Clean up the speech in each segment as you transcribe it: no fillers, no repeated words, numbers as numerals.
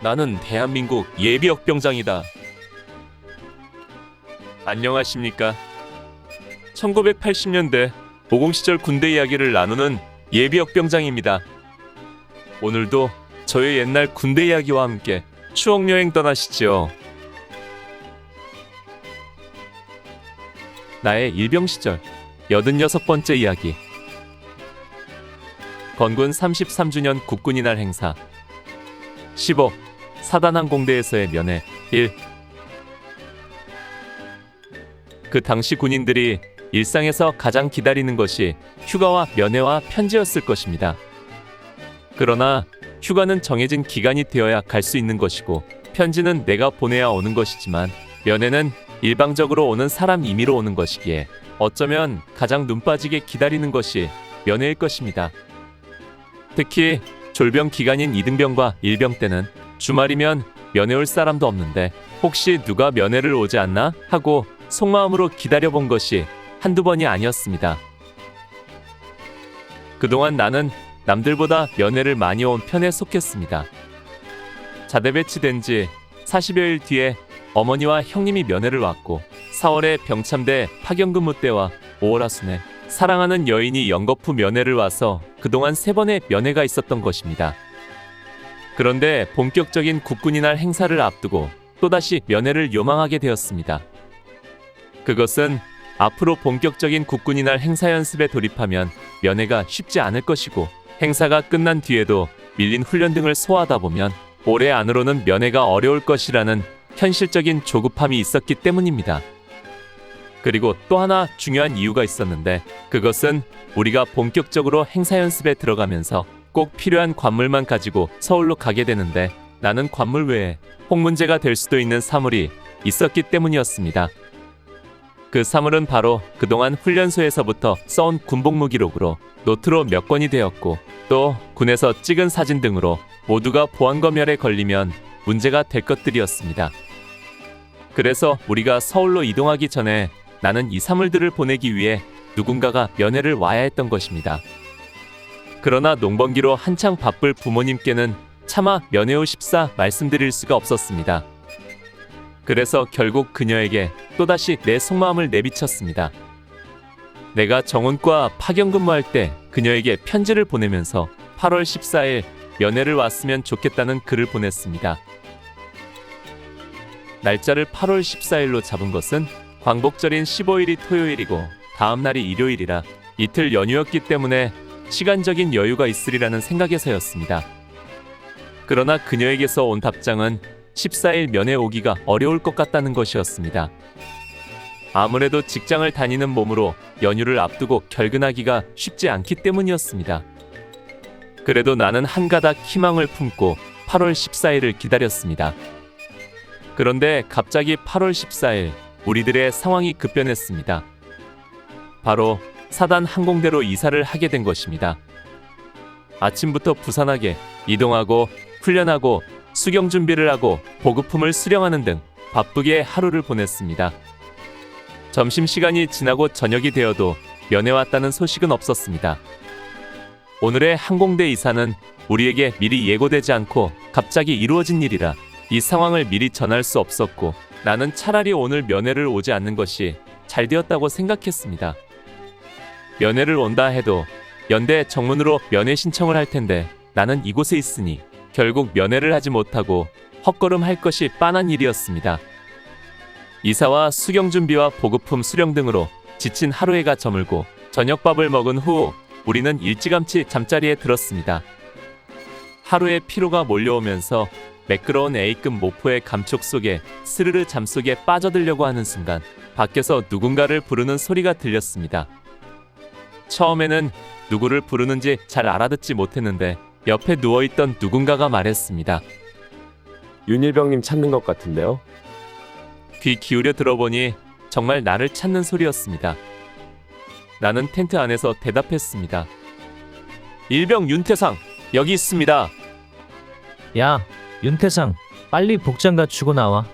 나는 대한민국 예비역병장이다. 안녕하십니까? 1980년대 모공시절 군대 이야기를 나누는 예비역병장입니다. 오늘도 저의 옛날 군대 이야기와 함께 추억여행 떠나시죠. 나의 일병시절 86번째 이야기. 건군 33주년 국군이날 행사 15. 사단항공대에서의 면회 1. 그 당시 군인들이 일상에서 가장 기다리는 것이 휴가와 면회와 편지였을 것입니다. 그러나 휴가는 정해진 기간이 되어야 갈 수 있는 것이고 편지는 내가 보내야 오는 것이지만 면회는 일방적으로 오는 사람 임의로 오는 것이기에 어쩌면 가장 눈 빠지게 기다리는 것이 면회일 것입니다. 특히 졸병 기간인 이등병과 일병 때는 주말이면 면회 올 사람도 없는데 혹시 누가 면회를 오지 않나 하고 속마음으로 기다려본 것이 한두 번이 아니었습니다. 그동안 나는 남들보다 면회를 많이 온 편에 속했습니다. 자대 배치된 지 40여일 뒤에 어머니와 형님이 면회를 왔고 4월에 병참대 파견근무 때와 5월 하순에 사랑하는 여인이 연거푸 면회를 와서 그동안 3번의 면회가 있었던 것입니다. 그런데 본격적인 국군이날 행사를 앞두고 또다시 면회를 요망하게 되었습니다. 그것은 앞으로 본격적인 국군이날 행사 연습에 돌입하면 면회가 쉽지 않을 것이고 행사가 끝난 뒤에도 밀린 훈련 등을 소화하다 보면 올해 안으로는 면회가 어려울 것이라는 현실적인 조급함이 있었기 때문입니다. 그리고 또 하나 중요한 이유가 있었는데 그것은 우리가 본격적으로 행사 연습에 들어가면서 꼭 필요한 관물만 가지고 서울로 가게 되는데 나는 관물 외에 혹 문제가 될 수도 있는 사물이 있었기 때문이었습니다. 그 사물은 바로 그동안 훈련소에서부터 써온 군복무기록으로 노트로 몇 건이 되었고 또 군에서 찍은 사진 등으로 모두가 보안검열에 걸리면 문제가 될 것들이었습니다. 그래서 우리가 서울로 이동하기 전에 나는 이 사물들을 보내기 위해 누군가가 면회를 와야 했던 것입니다. 그러나 농번기로 한창 바쁠 부모님께는 차마 면회 오십사 말씀드릴 수가 없었습니다. 그래서 결국 그녀에게 또다시 내 속마음을 내비쳤습니다. 내가 정원과 파견근무할 때 그녀에게 편지를 보내면서 8월 14일 면회를 왔으면 좋겠다는 글을 보냈습니다. 날짜를 8월 14일로 잡은 것은 광복절인 15일이 토요일이고 다음 날이 일요일이라 이틀 연휴였기 때문에 시간적인 여유가 있으리라는 생각에서였습니다. 그러나 그녀에게서 온 답장은 14일 면회 오기가 어려울 것 같다는 것이었습니다. 아무래도 직장을 다니는 몸으로 연휴를 앞두고 결근하기가 쉽지 않기 때문이었습니다. 그래도 나는 한 가닥 희망을 품고 8월 14일을 기다렸습니다. 그런데 갑자기 8월 14일 우리들의 상황이 급변했습니다. 바로 사단 항공대로 이사를 하게 된 것입니다. 아침부터 부산하게 이동하고 훈련하고 수경 준비를 하고 보급품을 수령하는 등 바쁘게 하루를 보냈습니다. 점심시간이 지나고 저녁이 되어도 면회 왔다는 소식은 없었습니다. 오늘의 항공대 이사는 우리에게 미리 예고되지 않고 갑자기 이루어진 일이라 이 상황을 미리 전할 수 없었고 나는 차라리 오늘 면회를 오지 않는 것이 잘 되었다고 생각했습니다. 면회를 온다 해도 연대 정문으로 면회 신청을 할 텐데 나는 이곳에 있으니 결국 면회를 하지 못하고 헛걸음할 것이 빤한 일이었습니다. 이사와 수경 준비와 보급품 수령 등으로 지친 하루해가 저물고 저녁밥을 먹은 후 우리는 일찌감치 잠자리에 들었습니다. 하루의 피로가 몰려오면서 매끄러운 A급 모포의 감촉 속에 스르르 잠속에 빠져들려고 하는 순간 밖에서 누군가를 부르는 소리가 들렸습니다. 처음에는 누구를 부르는지 잘 알아듣지 못했는데 옆에 누워있던 누군가가 말했습니다. 윤일병님 찾는 것 같은데요? 귀 기울여 들어보니 정말 나를 찾는 소리였습니다. 나는 텐트 안에서 대답했습니다. 일병 윤태상, 여기 있습니다. 야, 윤태상, 빨리 복장 갖추고 나와.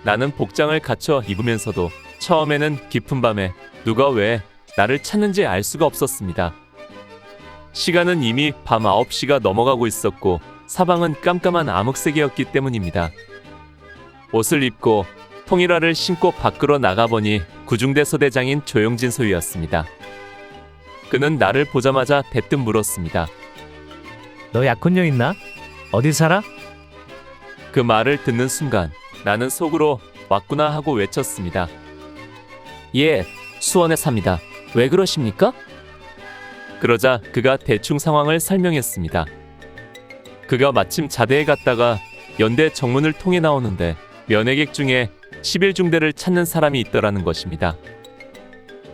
나는 복장을 갖춰 입으면서도 처음에는 깊은 밤에 누가 왜 나를 찾는지 알 수가 없었습니다. 시간은 이미 밤 9시가 넘어가고 있었고 사방은 깜깜한 암흑색이었기 때문입니다. 옷을 입고 통일화를 신고 밖으로 나가보니 구중대소대장인 조용진 소위였습니다. 그는 나를 보자마자 대뜸 물었습니다. 너 약혼녀 있나? 어디 살아? 그 말을 듣는 순간 나는 속으로 왔구나 하고 외쳤습니다. 예, 수원에 삽니다. 왜 그러십니까? 그러자 그가 대충 상황을 설명했습니다. 그가 마침 자대에 갔다가 연대 정문을 통해 나오는데 면회객 중에 11중대를 찾는 사람이 있더라는 것입니다.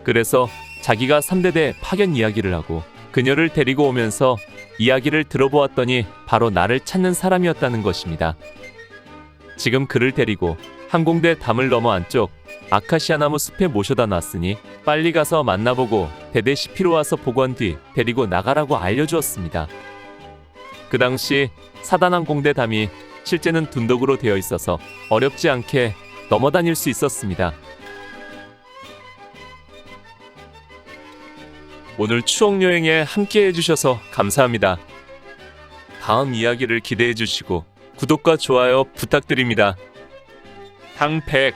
그래서 자기가 3대대 파견 이야기를 하고 그녀를 데리고 오면서 이야기를 들어보았더니 바로 나를 찾는 사람이었다는 것입니다. 지금 그를 데리고 항공대 담을 넘어 안쪽 아카시아 나무 숲에 모셔다 놨으니 빨리 가서 만나보고 대대 CP로 와서 보고한 뒤 데리고 나가라고 알려주었습니다. 그 당시 사단항공대 담이 실제는 둔덕으로 되어 있어서 어렵지 않게 넘어다닐 수 있었습니다. 오늘 추억여행에 함께 해주셔서 감사합니다. 다음 이야기를 기대해 주시고 구독과 좋아요 부탁드립니다. 당백